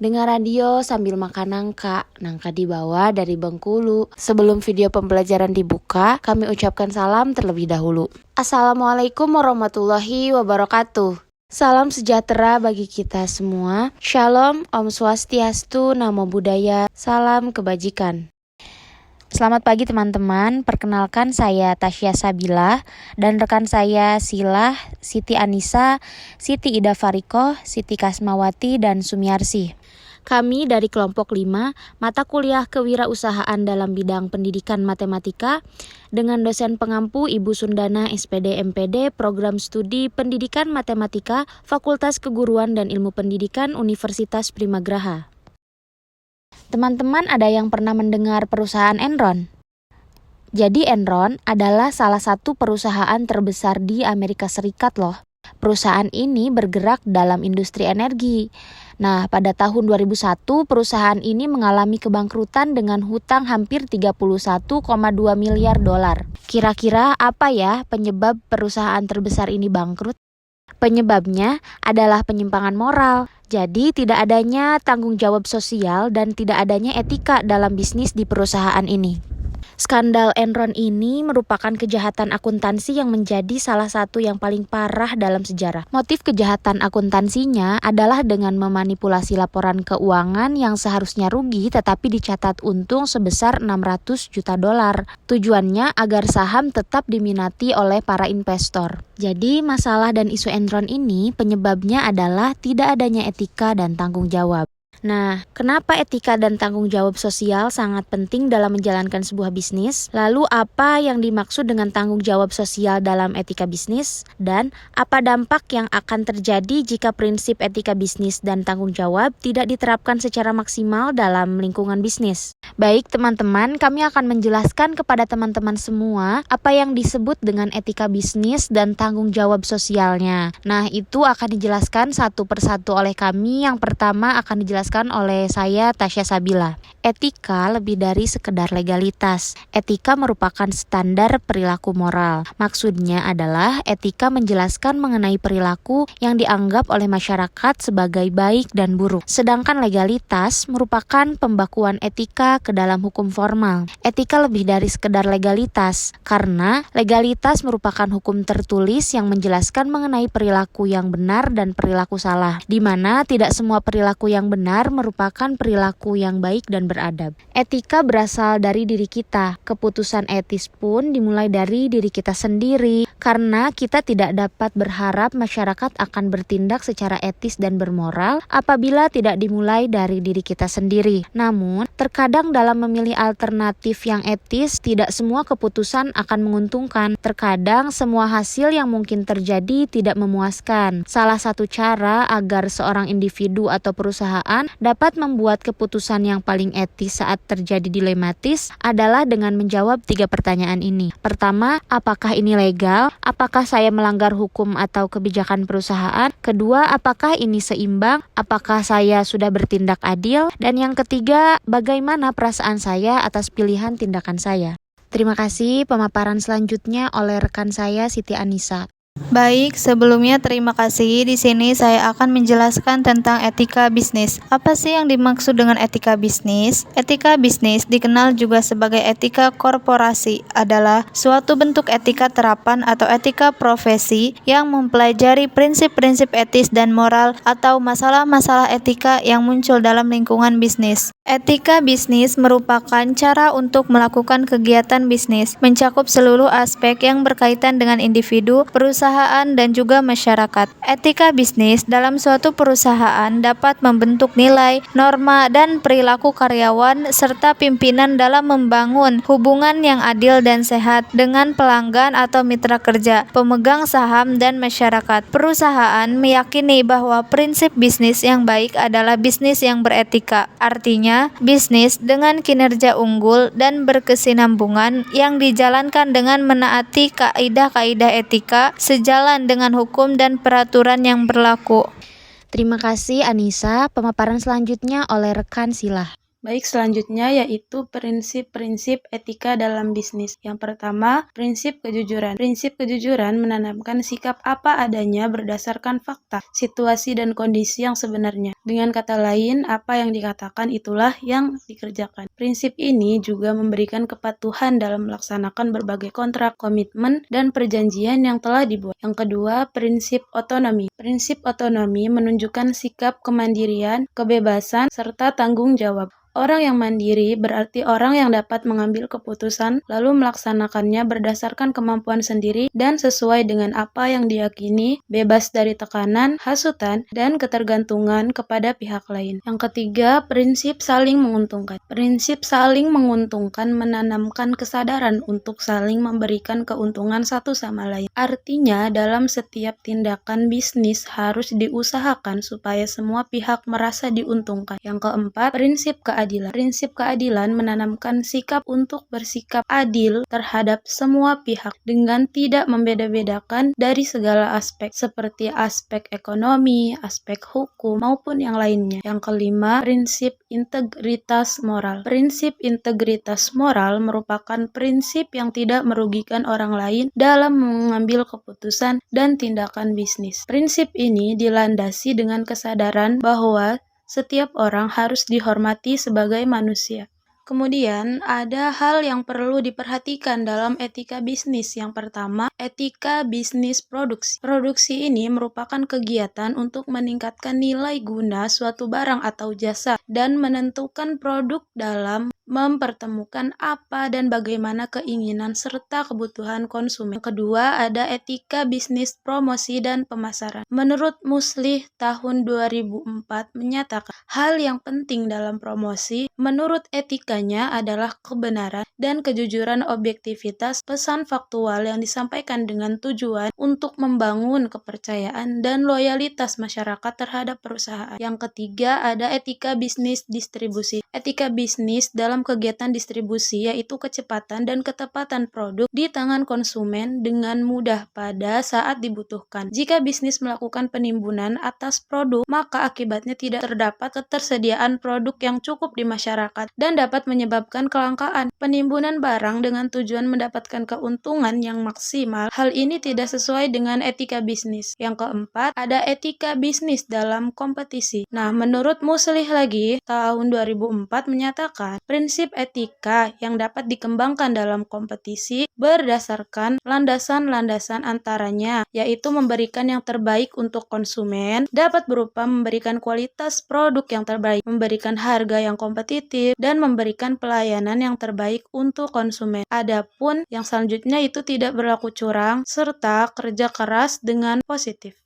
Dengar radio sambil makan nangka dibawa dari Bengkulu. Sebelum video pembelajaran dibuka, kami ucapkan salam terlebih dahulu. Assalamualaikum warahmatullahi wabarakatuh. Salam sejahtera bagi kita semua. Shalom, Om Swastiastu, Namo Buddhaya, salam kebajikan. Selamat pagi teman-teman, perkenalkan saya Tasya Sabila dan rekan saya Silah, Siti Anissa, Siti Ida Farikoh, Siti Kasmawati, dan Sumiarsi. Kami dari kelompok 5, mata kuliah kewirausahaan dalam bidang pendidikan matematika dengan dosen pengampu Ibu Sundana SPD MPD Program Studi Pendidikan Matematika Fakultas Keguruan dan Ilmu Pendidikan Universitas Primagraha. Teman-teman ada yang pernah mendengar perusahaan Enron? Jadi Enron adalah salah satu perusahaan terbesar di Amerika Serikat loh. Perusahaan ini bergerak dalam industri energi. Nah, pada tahun 2001 perusahaan ini mengalami kebangkrutan dengan hutang hampir 31,2 miliar dolar. Kira-kira apa ya penyebab perusahaan terbesar ini bangkrut? Penyebabnya adalah penyimpangan moral. Jadi tidak adanya tanggung jawab sosial dan tidak adanya etika dalam bisnis di perusahaan ini. Skandal Enron ini merupakan kejahatan akuntansi yang menjadi salah satu yang paling parah dalam sejarah. Motif kejahatan akuntansinya adalah dengan memanipulasi laporan keuangan yang seharusnya rugi tetapi dicatat untung sebesar 600 juta dolar. Tujuannya agar saham tetap diminati oleh para investor. Jadi masalah dan isu Enron ini penyebabnya adalah tidak adanya etika dan tanggung jawab. Nah, kenapa etika dan tanggung jawab sosial sangat penting dalam menjalankan sebuah bisnis? Lalu apa yang dimaksud dengan tanggung jawab sosial dalam etika bisnis? Dan apa dampak yang akan terjadi jika prinsip etika bisnis dan tanggung jawab tidak diterapkan secara maksimal dalam lingkungan bisnis? Baik teman-teman, kami akan menjelaskan kepada teman-teman semua apa yang disebut dengan etika bisnis dan tanggung jawab sosialnya. Nah, itu akan dijelaskan satu persatu oleh kami. Yang pertama akan dijelaskan oleh saya Tasya Sabila. Etika lebih dari sekedar legalitas. Etika merupakan standar perilaku moral. Maksudnya adalah etika menjelaskan mengenai perilaku yang dianggap oleh masyarakat sebagai baik dan buruk. Sedangkan legalitas merupakan pembakuan etika ke dalam hukum formal. Etika lebih dari sekedar legalitas, karena legalitas merupakan hukum tertulis yang menjelaskan mengenai perilaku yang benar dan perilaku salah, di mana tidak semua perilaku yang benar merupakan perilaku yang baik dan beradab. Etika berasal dari diri kita. Keputusan etis pun dimulai dari diri kita sendiri, karena kita tidak dapat berharap masyarakat akan bertindak secara etis dan bermoral apabila tidak dimulai dari diri kita sendiri. Namun, terkadang dalam memilih alternatif yang etis, tidak semua keputusan akan menguntungkan. Terkadang semua hasil yang mungkin terjadi tidak memuaskan. Salah satu cara agar seorang individu atau perusahaan dapat membuat keputusan yang paling etis saat terjadi dilematis adalah dengan menjawab 3 pertanyaan ini. Pertama, apakah ini legal? Apakah saya melanggar hukum atau kebijakan perusahaan? Kedua, apakah ini seimbang? Apakah saya sudah bertindak adil? Dan yang ketiga, bagaimana perasaan saya atas pilihan tindakan saya? Terima kasih. Pemaparan selanjutnya oleh rekan saya Siti Anissa. Baik, sebelumnya terima kasih. Di sini saya akan menjelaskan tentang etika bisnis. Apa sih yang dimaksud dengan etika bisnis? Etika bisnis dikenal juga sebagai etika korporasi, adalah suatu bentuk etika terapan atau etika profesi yang mempelajari prinsip-prinsip etis dan moral atau masalah-masalah etika yang muncul dalam lingkungan bisnis. Etika bisnis merupakan cara untuk melakukan kegiatan bisnis, mencakup seluruh aspek yang berkaitan dengan individu, perusahaan, dan juga masyarakat. Etika bisnis dalam suatu perusahaan dapat membentuk nilai, norma, dan perilaku karyawan serta pimpinan dalam membangun hubungan yang adil dan sehat dengan pelanggan atau mitra kerja, pemegang saham, dan masyarakat. Perusahaan meyakini bahwa prinsip bisnis yang baik adalah bisnis yang beretika. Artinya, bisnis dengan kinerja unggul dan berkesinambungan yang dijalankan dengan menaati kaidah-kaidah etika sejalan dengan hukum dan peraturan yang berlaku. Terima kasih Anissa. Pemaparan selanjutnya oleh rekan Silah. Baik, selanjutnya yaitu prinsip-prinsip etika dalam bisnis. Yang pertama, prinsip kejujuran. Prinsip kejujuran menanamkan sikap apa adanya berdasarkan fakta, situasi, dan kondisi yang sebenarnya. Dengan kata lain, apa yang dikatakan itulah yang dikerjakan. Prinsip ini juga memberikan kepatuhan dalam melaksanakan berbagai kontrak, komitmen, dan perjanjian yang telah dibuat. Yang kedua, prinsip otonomi. Prinsip otonomi menunjukkan sikap kemandirian, kebebasan, serta tanggung jawab. Orang yang mandiri berarti orang yang dapat mengambil keputusan lalu melaksanakannya berdasarkan kemampuan sendiri dan sesuai dengan apa yang diyakini, bebas dari tekanan, hasutan, dan ketergantungan kepada pihak lain. Yang ketiga, prinsip saling menguntungkan. Prinsip saling menguntungkan menanamkan kesadaran untuk saling memberikan keuntungan satu sama lain. Artinya, dalam setiap tindakan bisnis harus diusahakan supaya semua pihak merasa diuntungkan. Yang keempat, prinsip keadilan. Prinsip keadilan menanamkan sikap untuk bersikap adil terhadap semua pihak dengan tidak membeda-bedakan dari segala aspek seperti aspek ekonomi, aspek hukum, maupun yang lainnya. Yang kelima, prinsip integritas moral. Prinsip integritas moral merupakan prinsip yang tidak merugikan orang lain dalam mengambil keputusan dan tindakan bisnis. Prinsip ini dilandasi dengan kesadaran bahwa setiap orang harus dihormati sebagai manusia. Kemudian, ada hal yang perlu diperhatikan dalam etika bisnis. Yang pertama, etika bisnis produksi. Produksi ini merupakan kegiatan untuk meningkatkan nilai guna suatu barang atau jasa dan menentukan produk dalam mempertemukan apa dan bagaimana keinginan serta kebutuhan konsumen. Yang kedua, ada etika bisnis promosi dan pemasaran. Menurut Muslih tahun 2004 menyatakan, hal yang penting dalam promosi menurut etikanya adalah kebenaran dan kejujuran objektivitas pesan faktual yang disampaikan dengan tujuan untuk membangun kepercayaan dan loyalitas masyarakat terhadap perusahaan. Yang ketiga, ada etika bisnis distribusi. Etika bisnis dalam kegiatan distribusi yaitu kecepatan dan ketepatan produk di tangan konsumen dengan mudah pada saat dibutuhkan. Jika bisnis melakukan penimbunan atas produk, maka akibatnya tidak terdapat ketersediaan produk yang cukup di masyarakat dan dapat menyebabkan kelangkaan. Penimbunan barang dengan tujuan mendapatkan keuntungan yang maksimal, hal ini tidak sesuai dengan etika bisnis. Yang keempat, ada etika bisnis dalam kompetisi. Nah, menurut Muslih lagi, tahun 2004 menyatakan, prinsip etika yang dapat dikembangkan dalam kompetisi berdasarkan landasan-landasan antaranya, yaitu memberikan yang terbaik untuk konsumen, dapat berupa memberikan kualitas produk yang terbaik, memberikan harga yang kompetitif, dan memberikan pelayanan yang terbaik untuk konsumen. Adapun yang selanjutnya itu tidak berlaku curang, serta kerja keras dengan positif.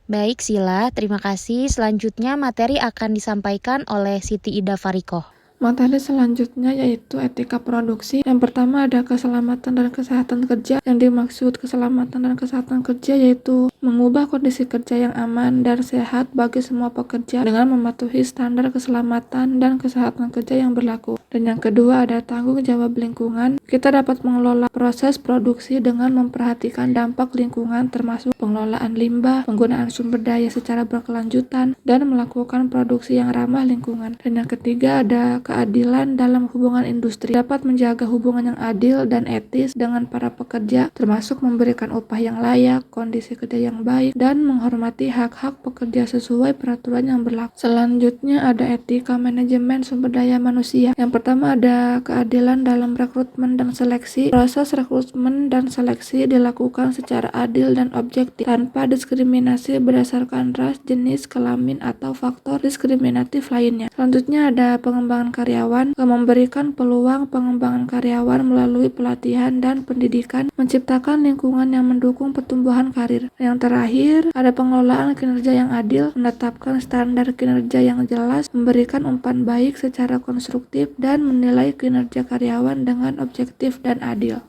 Baik Sila, terima kasih. Selanjutnya materi akan disampaikan oleh Siti Ida Farikoh. Materi selanjutnya yaitu etika produksi. Yang pertama ada keselamatan dan kesehatan kerja. Yang dimaksud keselamatan dan kesehatan kerja yaitu mengubah kondisi kerja yang aman dan sehat bagi semua pekerja dengan mematuhi standar keselamatan dan kesehatan kerja yang berlaku. Dan yang kedua ada tanggung jawab lingkungan. Kita dapat mengelola proses produksi dengan memperhatikan dampak lingkungan termasuk pengelolaan limbah, penggunaan sumber daya secara berkelanjutan, dan melakukan produksi yang ramah lingkungan. Dan yang ketiga ada keadilan dalam hubungan industri. Dapat menjaga hubungan yang adil dan etis dengan para pekerja, termasuk memberikan upah yang layak, kondisi kerja yang baik, dan menghormati hak-hak pekerja sesuai peraturan yang berlaku. Selanjutnya ada etika manajemen sumber daya manusia. Yang pertama ada keadilan dalam rekrutmen dan seleksi. Proses rekrutmen dan seleksi dilakukan secara adil dan objektif, tanpa diskriminasi berdasarkan ras, jenis, kelamin, atau faktor diskriminatif lainnya. Selanjutnya ada pengembangan karyawan, memberikan peluang pengembangan karyawan melalui pelatihan dan pendidikan, menciptakan lingkungan yang mendukung pertumbuhan karir. Yang terakhir, ada pengelolaan kinerja yang adil, menetapkan standar kinerja yang jelas, memberikan umpan baik secara konstruktif, dan menilai kinerja karyawan dengan objektif dan adil.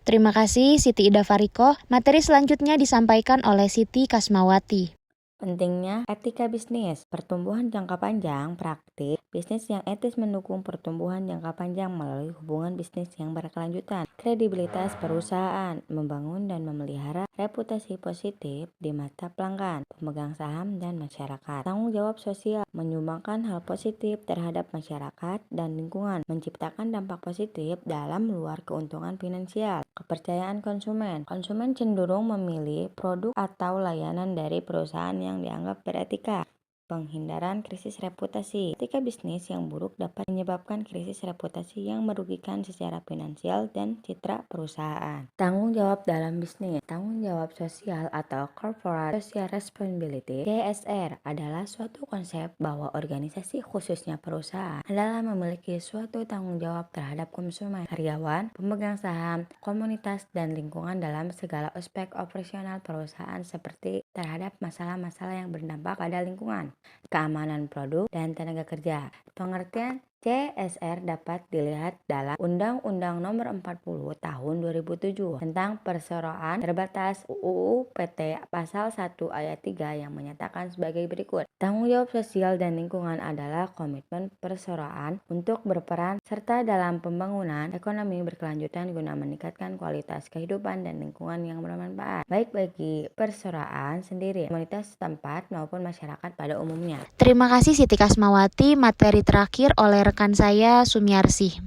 Terima kasih Siti Ida Farikoh. Materi selanjutnya disampaikan oleh Siti Kasmawati. Pentingnya etika bisnis, pertumbuhan jangka panjang, praktik, bisnis yang etis mendukung pertumbuhan jangka panjang melalui hubungan bisnis yang berkelanjutan, kredibilitas perusahaan, membangun dan memelihara reputasi positif di mata pelanggan, pemegang saham, dan masyarakat. Tanggung jawab sosial menyumbangkan hal positif terhadap masyarakat dan lingkungan, menciptakan dampak positif dalam luar keuntungan finansial. Kepercayaan konsumen. Konsumen cenderung memilih produk atau layanan dari perusahaan yang dianggap beretika. Penghindaran krisis reputasi. Etika bisnis yang buruk dapat menyebabkan krisis reputasi yang merugikan secara finansial dan citra perusahaan. Tanggung jawab dalam bisnis. Tanggung jawab sosial atau Corporate Social Responsibility (CSR) adalah suatu konsep bahwa organisasi, khususnya perusahaan, adalah memiliki suatu tanggung jawab terhadap konsumen, karyawan, pemegang saham, komunitas, dan lingkungan dalam segala aspek operasional perusahaan seperti terhadap masalah-masalah yang berdampak pada lingkungan, keamanan produk, dan tenaga kerja. Pengertian CSR dapat dilihat dalam Undang-Undang Nomor 40 Tahun 2007 tentang Perseroan Terbatas UU PT Pasal 1 Ayat 3 yang menyatakan sebagai berikut. Tanggung jawab sosial dan lingkungan adalah komitmen perseroan untuk berperan serta dalam pembangunan ekonomi berkelanjutan guna meningkatkan kualitas kehidupan dan lingkungan yang bermanfaat, baik bagi perseroan sendiri, komunitas setempat maupun masyarakat pada umumnya. Terima kasih Siti Kasmawati. Materi terakhir oleh rekan saya Sumiarsih.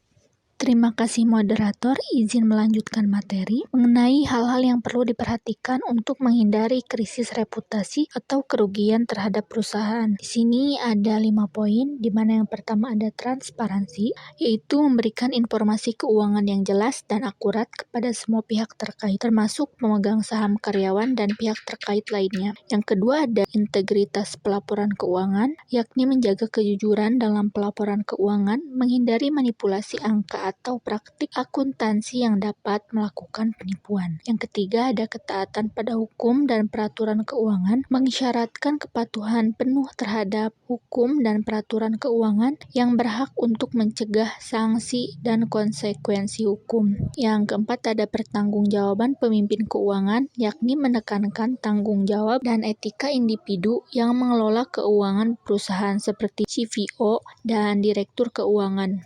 Terima kasih moderator, izin melanjutkan materi mengenai hal-hal yang perlu diperhatikan untuk menghindari krisis reputasi atau kerugian terhadap perusahaan. Di sini ada 5 poin, di mana yang pertama ada transparansi, yaitu memberikan informasi keuangan yang jelas dan akurat kepada semua pihak terkait, termasuk pemegang saham, karyawan, dan pihak terkait lainnya. Yang kedua ada integritas pelaporan keuangan, yakni menjaga kejujuran dalam pelaporan keuangan, menghindari manipulasi angka atau praktik akuntansi yang dapat melakukan penipuan. Yang ketiga ada ketaatan pada hukum dan peraturan keuangan, mengisyaratkan kepatuhan penuh terhadap hukum dan peraturan keuangan yang berhak untuk mencegah sanksi dan konsekuensi hukum. Yang keempat ada pertanggungjawaban pemimpin keuangan, yakni menekankan tanggung jawab dan etika individu yang mengelola keuangan perusahaan seperti CFO dan direktur keuangan.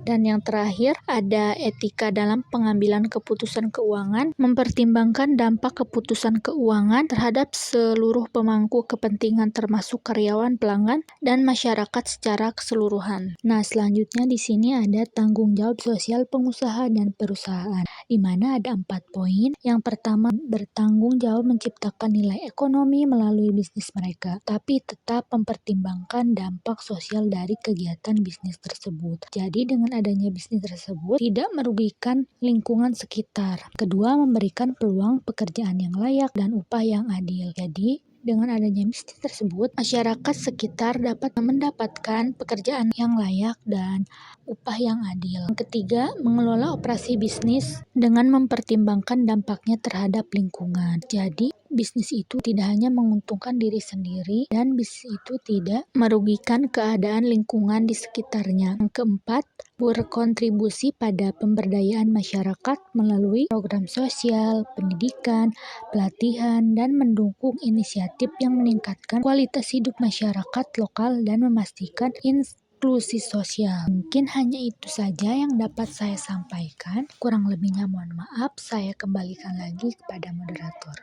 Dan yang terakhir ada etika dalam pengambilan keputusan keuangan, mempertimbangkan dampak keputusan keuangan terhadap seluruh pemangku kepentingan termasuk karyawan, pelanggan, dan masyarakat secara keseluruhan. Nah, selanjutnya di sini ada tanggung jawab sosial pengusaha dan perusahaan, di mana ada 4 poin. Yang pertama, bertanggung jawab menciptakan nilai ekonomi melalui bisnis mereka, tapi tetap mempertimbangkan dampak sosial dari kegiatan bisnis tersebut. Jadi dengan adanya bisnis tersebut tidak merugikan lingkungan sekitar. Kedua, memberikan peluang pekerjaan yang layak dan upah yang adil. Jadi dengan adanya bisnis tersebut, masyarakat sekitar dapat mendapatkan pekerjaan yang layak dan upah yang adil. Yang ketiga, mengelola operasi bisnis dengan mempertimbangkan dampaknya terhadap lingkungan. Jadi bisnis itu tidak hanya menguntungkan diri sendiri dan bisnis itu tidak merugikan keadaan lingkungan di sekitarnya. Yang keempat, berkontribusi pada pemberdayaan masyarakat melalui program sosial, pendidikan, pelatihan, dan mendukung inisiatif yang meningkatkan kualitas hidup masyarakat lokal dan memastikan inklusi sosial. Mungkin hanya itu saja yang dapat saya sampaikan. Kurang lebihnya mohon maaf, saya kembalikan lagi kepada moderator.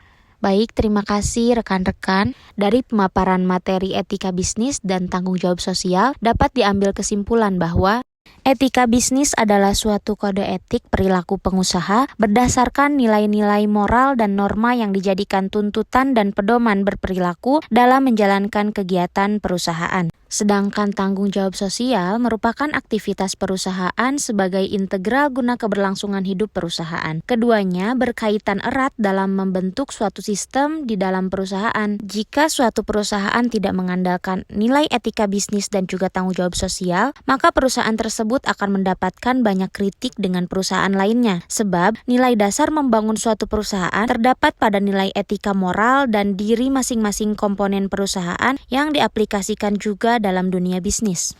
Baik, terima kasih rekan-rekan. Dari pemaparan materi etika bisnis dan tanggung jawab sosial, dapat diambil kesimpulan bahwa etika bisnis adalah suatu kode etik perilaku pengusaha berdasarkan nilai-nilai moral dan norma yang dijadikan tuntutan dan pedoman berperilaku dalam menjalankan kegiatan perusahaan. Sedangkan tanggung jawab sosial merupakan aktivitas perusahaan sebagai integral guna keberlangsungan hidup perusahaan. Keduanya berkaitan erat dalam membentuk suatu sistem di dalam perusahaan. Jika suatu perusahaan tidak mengandalkan nilai etika bisnis dan juga tanggung jawab sosial, maka perusahaan tersebut akan mendapatkan banyak kritik dengan perusahaan lainnya. Sebab nilai dasar membangun suatu perusahaan terdapat pada nilai etika moral dan diri masing-masing komponen perusahaan yang diaplikasikan juga dalam dunia bisnis.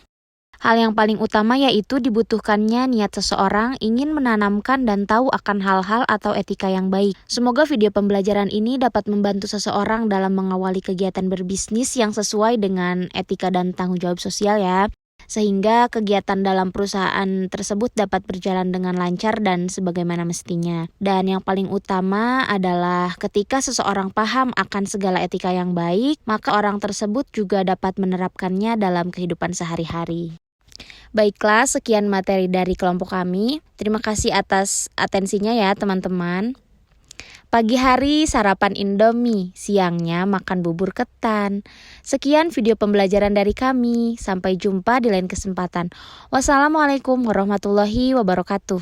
Hal yang paling utama yaitu dibutuhkannya niat seseorang ingin menanamkan dan tahu akan hal-hal atau etika yang baik. Semoga video pembelajaran ini dapat membantu seseorang dalam mengawali kegiatan berbisnis yang sesuai dengan etika dan tanggung jawab sosial ya. sehingga kegiatan dalam perusahaan tersebut dapat berjalan dengan lancar dan sebagaimana mestinya. Dan yang paling utama adalah ketika seseorang paham akan segala etika yang baik, maka orang tersebut juga dapat menerapkannya dalam kehidupan sehari-hari. Baiklah, sekian materi dari kelompok kami. Terima kasih atas atensinya ya teman-teman. Pagi hari sarapan Indomie, siangnya makan bubur ketan. Sekian video pembelajaran dari kami. Sampai jumpa di lain kesempatan. Wassalamualaikum warahmatullahi wabarakatuh.